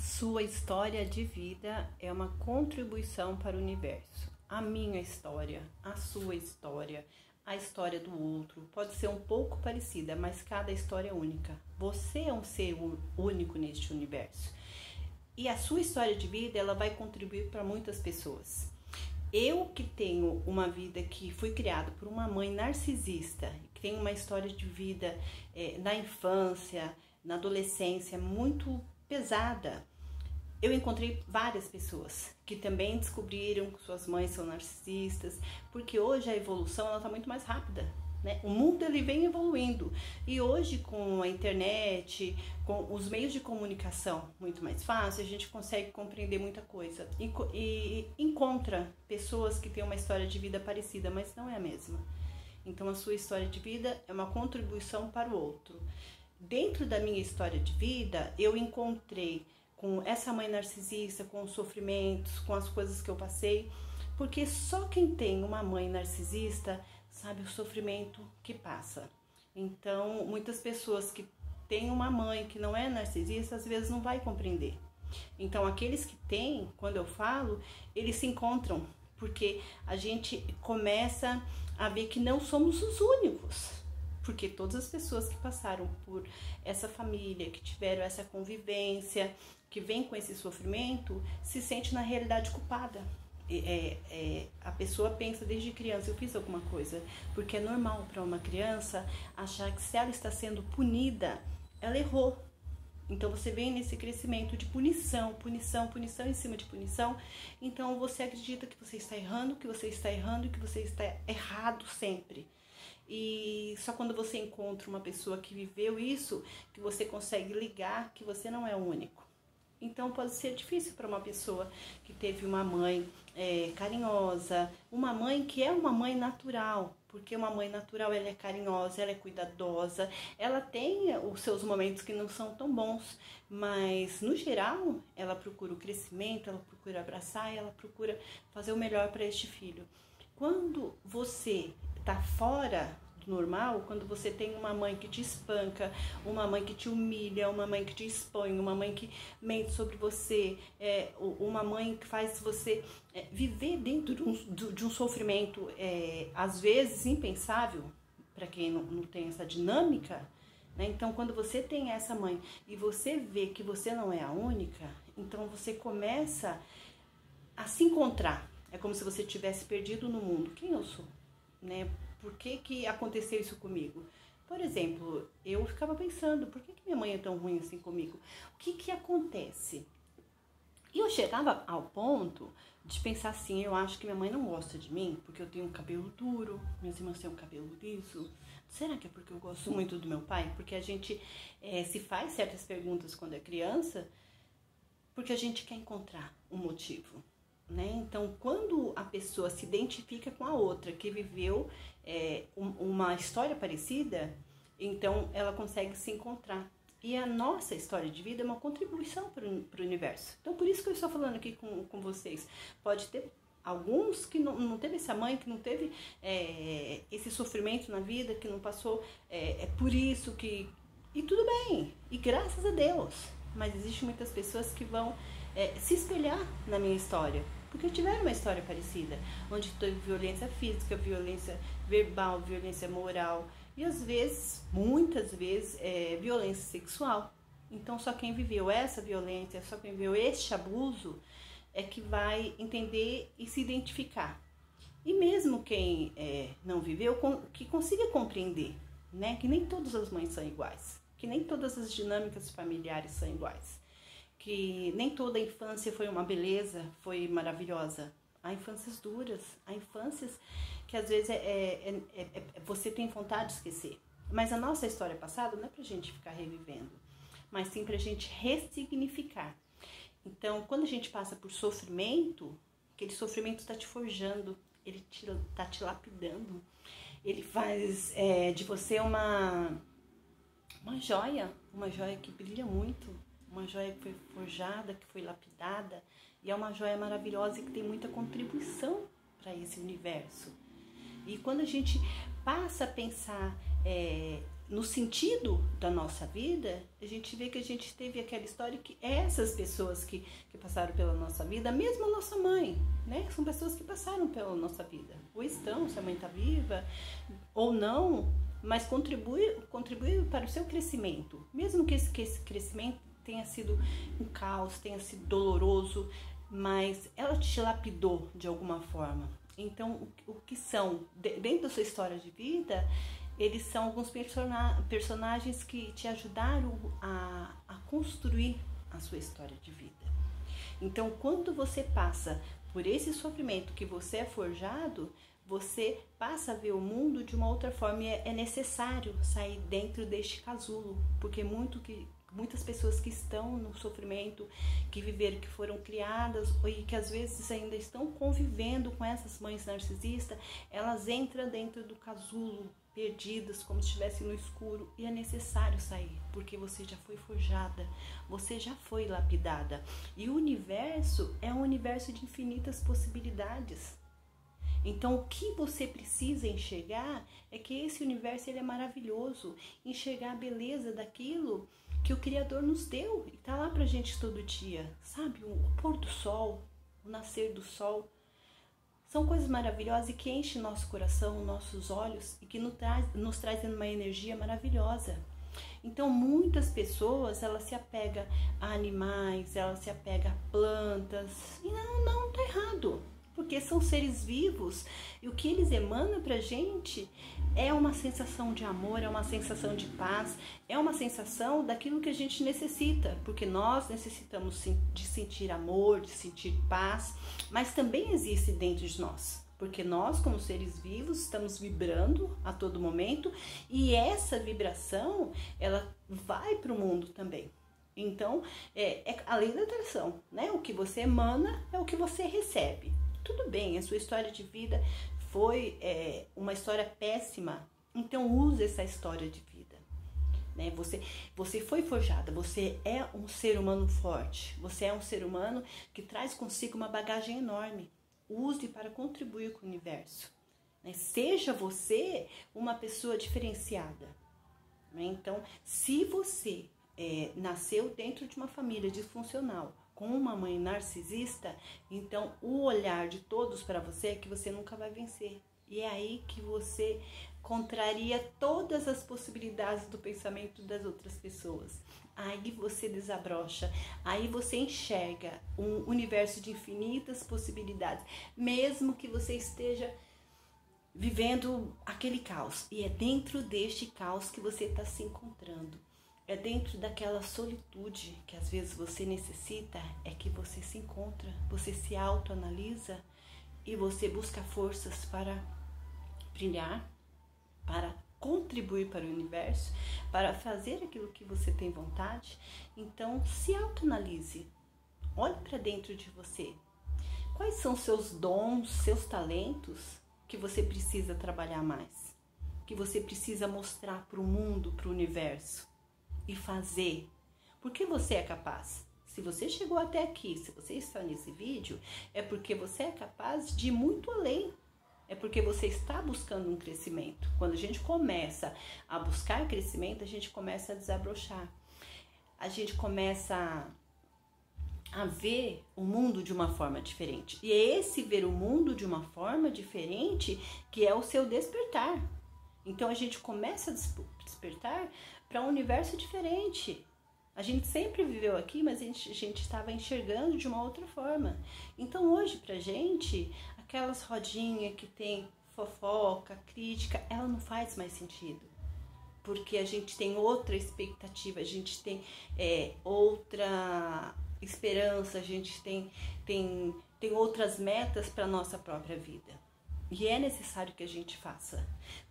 Sua história de vida é uma contribuição para o universo. A minha história, a sua história, a história do outro pode ser um pouco parecida, mas cada história é única. Você é um ser único neste universo. E a sua história de vida, ela vai contribuir para muitas pessoas. Eu que tenho uma vida que fui criada por uma mãe narcisista, que tem uma história de vida na infância, na adolescência muito pesada, eu encontrei várias pessoas que também descobriram que suas mães são narcisistas, porque hoje a evolução está muito mais rápida, né? O mundo ele vem evoluindo e hoje com a internet, com os meios de comunicação muito mais fácil, a gente consegue compreender muita coisa e encontra pessoas que têm uma história de vida parecida, mas não é a mesma. Então a sua história de vida é uma contribuição para o outro. Dentro da minha história de vida, eu encontrei com essa mãe narcisista, com os sofrimentos, com as coisas que eu passei, porque só quem tem uma mãe narcisista sabe o sofrimento que passa. Então, muitas pessoas que têm uma mãe que não é narcisista, às vezes não vai compreender. Então, aqueles que têm, quando eu falo, eles se encontram, porque a gente começa a ver que não somos os únicos. Porque todas as pessoas que passaram por essa família, que tiveram essa convivência, que vem com esse sofrimento, se sente na realidade culpada. A pessoa pensa desde criança, eu fiz alguma coisa, porque é normal para uma criança achar que se ela está sendo punida, ela errou. Então você vem nesse crescimento de punição, punição, punição em cima de punição. Então você acredita que você está errando, que você está errando e que você está errado sempre. E só quando você encontra uma pessoa que viveu isso, que você consegue ligar que você não é o único. Então pode ser difícil para uma pessoa que teve uma mãe carinhosa, uma mãe que é uma mãe natural, porque uma mãe natural ela é carinhosa, ela é cuidadosa, ela tem os seus momentos que não são tão bons, mas no geral ela procura o crescimento, ela procura abraçar, ela procura fazer o melhor para este filho. Quando você está fora do normal, quando você tem uma mãe que te espanca, uma mãe que te humilha, uma mãe que te expõe, uma mãe que mente sobre você, uma mãe que faz você viver dentro de um sofrimento, às vezes impensável, para quem não tem essa dinâmica, né? Então, quando você tem essa mãe e você vê que você não é a única, então você começa a se encontrar. É como se você tivesse perdido no mundo. Quem eu sou? Né? Por que aconteceu isso comigo? Por exemplo, eu ficava pensando, por que minha mãe é tão ruim assim comigo? O que acontece? E eu chegava ao ponto de pensar assim, eu acho que minha mãe não gosta de mim, porque eu tenho um cabelo duro, minhas irmãs têm um cabelo liso. Será que é porque eu gosto muito do meu pai? Porque a gente se faz certas perguntas quando é criança, porque a gente quer encontrar um motivo. Né? Então, quando a pessoa se identifica com a outra que viveu uma história parecida, então ela consegue se encontrar. E a nossa história de vida é uma contribuição para o universo. Então, por isso que eu estou falando aqui com vocês. Pode ter alguns que não teve essa mãe, que não teve esse sofrimento na vida, que não passou por isso, e tudo bem, e graças a Deus. Mas existem muitas pessoas que vão se espelhar na minha história, porque tiveram uma história parecida, onde teve violência física, violência verbal, violência moral e às vezes, muitas vezes, violência sexual. Então só quem viveu essa violência, só quem viveu este abuso é que vai entender e se identificar. E mesmo quem não viveu, que consiga compreender, né? Que nem todas as mães são iguais, que nem todas as dinâmicas familiares são iguais, que nem toda a infância foi uma beleza, foi maravilhosa. Há infâncias duras, há infâncias que às vezes você tem vontade de esquecer. Mas a nossa história passada não é pra gente ficar revivendo, mas sim pra gente ressignificar. Então, quando a gente passa por sofrimento, aquele sofrimento está te forjando, ele tá te lapidando, ele faz de você uma joia que brilha muito, uma joia que foi forjada, que foi lapidada, e é uma joia maravilhosa e que tem muita contribuição para esse universo. E quando a gente passa a pensar no sentido da nossa vida, a gente vê que a gente teve aquela história que essas pessoas que passaram pela nossa vida, mesmo a nossa mãe, né? São pessoas que passaram pela nossa vida. Ou estão, se a mãe está viva, ou não, mas contribui para o seu crescimento. Mesmo que esse crescimento tenha sido um caos, tenha sido doloroso, mas ela te lapidou de alguma forma. Então, o que são, dentro da sua história de vida, eles são alguns personagens que te ajudaram a construir a sua história de vida. Então, quando você passa por esse sofrimento que você é forjado, você passa a ver o mundo de uma outra forma. E é necessário sair dentro deste casulo, porque muitas pessoas que estão no sofrimento, que viveram, que foram criadas e que às vezes ainda estão convivendo com essas mães narcisistas, elas entram dentro do casulo, perdidas, como se estivessem no escuro, e é necessário sair, porque você já foi forjada, você já foi lapidada. E o universo é um universo de infinitas possibilidades. Então, o que você precisa enxergar é que esse universo ele é maravilhoso, enxergar a beleza daquilo que o Criador nos deu e tá lá pra gente todo dia, sabe? O pôr do sol, o nascer do sol, são coisas maravilhosas e que enchem nosso coração, nossos olhos e que nos trazem uma energia maravilhosa. Então, muitas pessoas, elas se apegam a animais, elas se apegam a plantas, e não tá errado, porque são seres vivos e o que eles emanam pra gente é uma sensação de amor, é uma sensação de paz, é uma sensação daquilo que a gente necessita, porque nós necessitamos de sentir amor, de sentir paz, mas também existe dentro de nós, porque nós, como seres vivos, estamos vibrando a todo momento e essa vibração, ela vai para o mundo também. Então, é a lei da atração, né? O que você emana é o que você recebe. Tudo bem, a sua história de vida foi uma história péssima, então use essa história de vida. Né? Você foi forjada, você é um ser humano forte, você é um ser humano que traz consigo uma bagagem enorme. Use para contribuir com o universo. Né? Seja você uma pessoa diferenciada. Né? Então, se você nasceu dentro de uma família disfuncional, com uma mãe narcisista, então o olhar de todos para você é que você nunca vai vencer. E é aí que você contraria todas as possibilidades do pensamento das outras pessoas. Aí você desabrocha, aí você enxerga um universo de infinitas possibilidades, mesmo que você esteja vivendo aquele caos. E é dentro deste caos que você está se encontrando. É dentro daquela solitude que às vezes você necessita, é que você se encontra, você se autoanalisa e você busca forças para brilhar, para contribuir para o universo, para fazer aquilo que você tem vontade. Então, se autoanalise, olhe para dentro de você. Quais são seus dons, seus talentos que você precisa trabalhar mais? Que você precisa mostrar para o mundo, para o universo? E fazer, porque você é capaz. Se você chegou até aqui, se você está nesse vídeo, é porque você é capaz de ir muito além. É porque você está buscando um crescimento. Quando a gente começa a buscar crescimento, a gente começa a desabrochar. A gente começa a ver o mundo de uma forma diferente. E é esse ver o mundo de uma forma diferente que é o seu despertar. Então a gente começa a despertar para um universo diferente. A gente sempre viveu aqui, mas a gente estava enxergando de uma outra forma. Então hoje pra gente, aquelas rodinhas que tem fofoca, crítica, ela não faz mais sentido. Porque a gente tem outra expectativa, a gente tem outra esperança, a gente tem outras metas para nossa própria vida. E é necessário que a gente faça.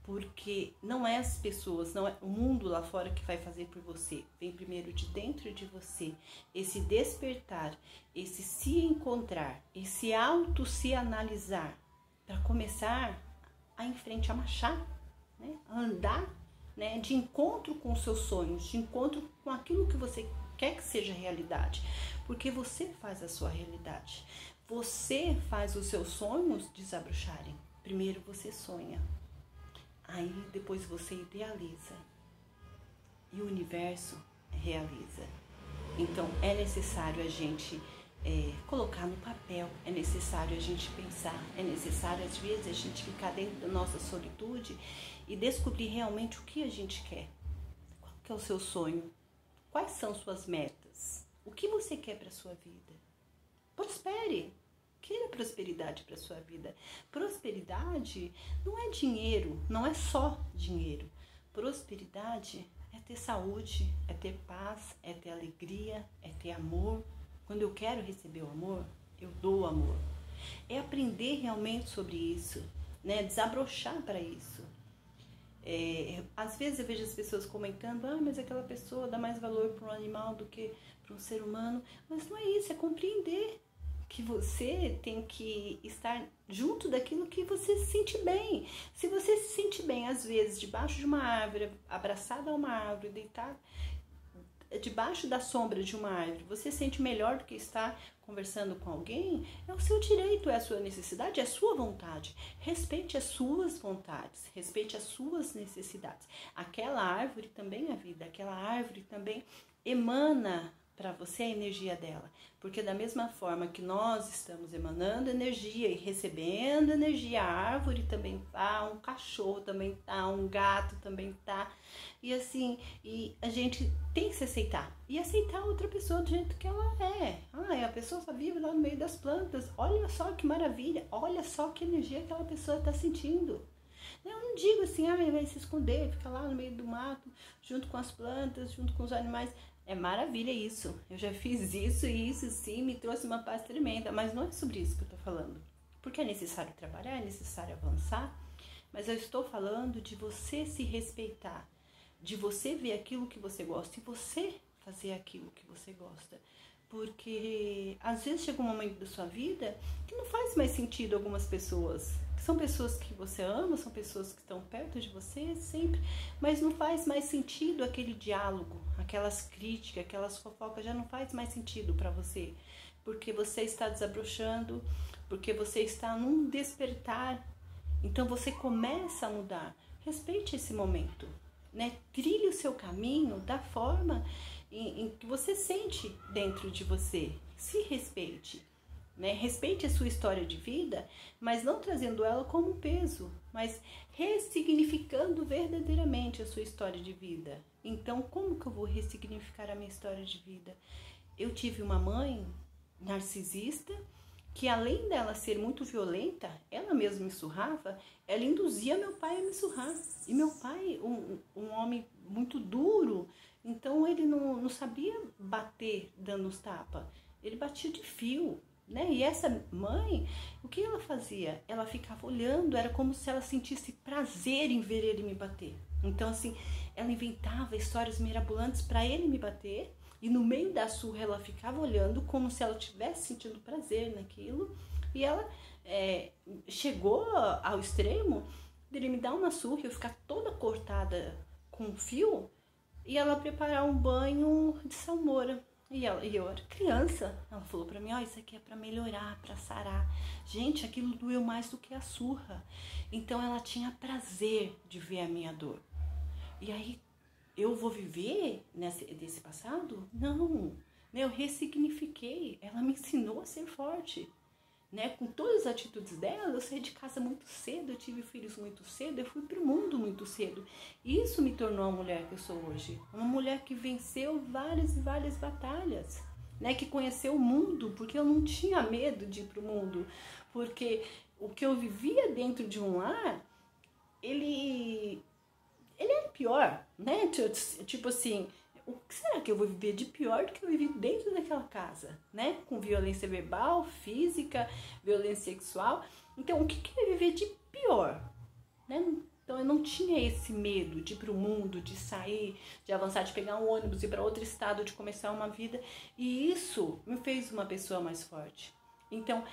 Porque não é as pessoas, não é o mundo lá fora que vai fazer por você. Vem primeiro de dentro de você. Esse despertar, esse se encontrar, esse se analisar, para começar a ir em frente, a marchar, né? A andar, né? De encontro com os seus sonhos, de encontro com aquilo que você quer que seja realidade. Porque você faz a sua realidade. Você faz os seus sonhos desabrocharem. Primeiro você sonha. Aí depois você idealiza. e o universo realiza. Então é necessário a gente colocar no papel, é necessário a gente pensar, é necessário às vezes a gente ficar dentro da nossa solitude e descobrir realmente o que a gente quer. Qual que é o seu sonho? Quais são suas metas? O que você quer para a sua vida? Prospere, queira prosperidade para a sua vida. Prosperidade não é dinheiro, não é só dinheiro. Prosperidade é ter saúde, é ter paz, é ter alegria, é ter amor. Quando eu quero receber o amor, eu dou o amor. É aprender realmente sobre isso, né? Desabrochar para isso. Às vezes eu vejo as pessoas comentando, mas aquela pessoa dá mais valor para um animal do que para um ser humano. Mas não é isso, é compreender que você tem que estar junto daquilo que você se sente bem. Se você se sente bem, às vezes, debaixo de uma árvore, abraçada a uma árvore, deitado debaixo da sombra de uma árvore, você se sente melhor do que estar conversando com alguém, é o seu direito, é a sua necessidade, é a sua vontade. Respeite as suas vontades, respeite as suas necessidades. Aquela árvore também é vida, aquela árvore também emana para você a energia dela, porque da mesma forma que nós estamos emanando energia e recebendo energia, a árvore também tá, um cachorro também tá, um gato também tá, e assim, e a gente tem que se aceitar, e aceitar a outra pessoa do jeito que ela é. A pessoa só vive lá no meio das plantas, olha só que maravilha, olha só que energia aquela pessoa tá sentindo. Eu não digo assim, vai se esconder, fica lá no meio do mato, junto com as plantas, junto com os animais. É maravilha isso, eu já fiz isso e isso sim me trouxe uma paz tremenda, mas não é sobre isso que eu tô falando. Porque é necessário trabalhar, é necessário avançar, mas eu estou falando de você se respeitar, de você ver aquilo que você gosta e você fazer aquilo que você gosta. Porque às vezes chega um momento da sua vida que não faz mais sentido algumas pessoas. São pessoas que você ama, são pessoas que estão perto de você sempre, mas não faz mais sentido aquele diálogo, aquelas críticas, aquelas fofocas, já não faz mais sentido para você. Porque você está desabrochando, porque você está num despertar. Então você começa a mudar. Respeite esse momento, né? Trilhe o seu caminho da forma em que você sente dentro de você. Se respeite, né? Respeite a sua história de vida, mas não trazendo ela como um peso, mas ressignificando verdadeiramente a sua história de vida. Então, como que eu vou ressignificar a minha história de vida? Eu tive uma mãe narcisista, que além dela ser muito violenta, ela mesma me surrava, ela induzia meu pai a me surrar. E meu pai, um homem muito duro, então ele não sabia bater dando os tapas, ele batia de fio, né? E essa mãe, o que ela fazia? Ela ficava olhando, era como se ela sentisse prazer em ver ele me bater. Então assim, ela inventava histórias mirabolantes para ele me bater, e no meio da surra ela ficava olhando como se ela estivesse sentindo prazer naquilo, e ela chegou ao extremo de ele me dar uma surra e eu ficar toda cortada com fio, e ela preparar um banho de salmoura. E eu era criança, ela falou pra mim, isso aqui é pra melhorar, pra sarar. Gente, aquilo doeu mais do que a surra. Então ela tinha prazer de ver a minha dor. E aí, eu vou viver desse passado? Não, né? Eu ressignifiquei, ela me ensinou a ser forte. Né? Com todas as atitudes dela, eu saí de casa muito cedo, eu tive filhos muito cedo, eu fui para o mundo muito cedo. Isso me tornou a mulher que eu sou hoje. Uma mulher que venceu várias e várias batalhas, né? Que conheceu o mundo, porque eu não tinha medo de ir para o mundo. Porque o que eu vivia dentro de um lar, ele era pior, né? Tipo assim, o que será que eu vou viver de pior do que eu vivi dentro daquela casa, né? Com violência verbal, física, violência sexual. Então, o que eu ia viver de pior, né? Então, eu não tinha esse medo de ir para o mundo, de sair, de avançar, de pegar um ônibus, ir para outro estado, de começar uma vida. E isso me fez uma pessoa mais forte. Então,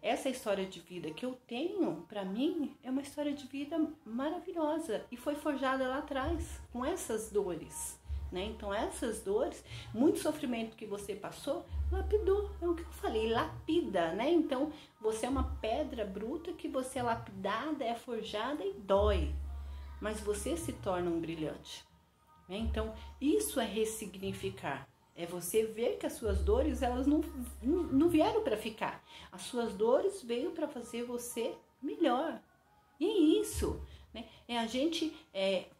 essa história de vida que eu tenho, para mim, é uma história de vida maravilhosa. E foi forjada lá atrás, com essas dores. Né? Então essas dores, muito sofrimento que você passou, lapidou, é o que eu falei, lapida, né? Então você é uma pedra bruta que você é lapidada, é forjada e dói, mas você se torna um brilhante, né? Então, isso é ressignificar. É você ver que as suas dores, elas não vieram para ficar. As suas dores veio para fazer você melhor. E é isso, né? É a gente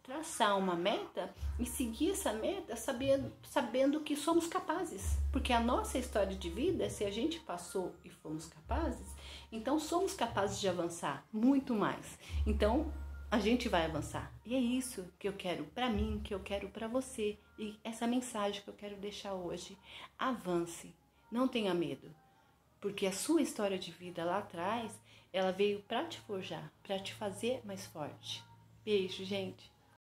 traçar uma meta e seguir essa meta sabendo que somos capazes. Porque a nossa história de vida, se a gente passou e fomos capazes, então somos capazes de avançar muito mais. Então, a gente vai avançar. E é isso que eu quero para mim, que eu quero para você. E essa mensagem que eu quero deixar hoje. Avance, não tenha medo. Porque a sua história de vida lá atrás, ela veio para te forjar, para te fazer mais forte. Beijo, gente.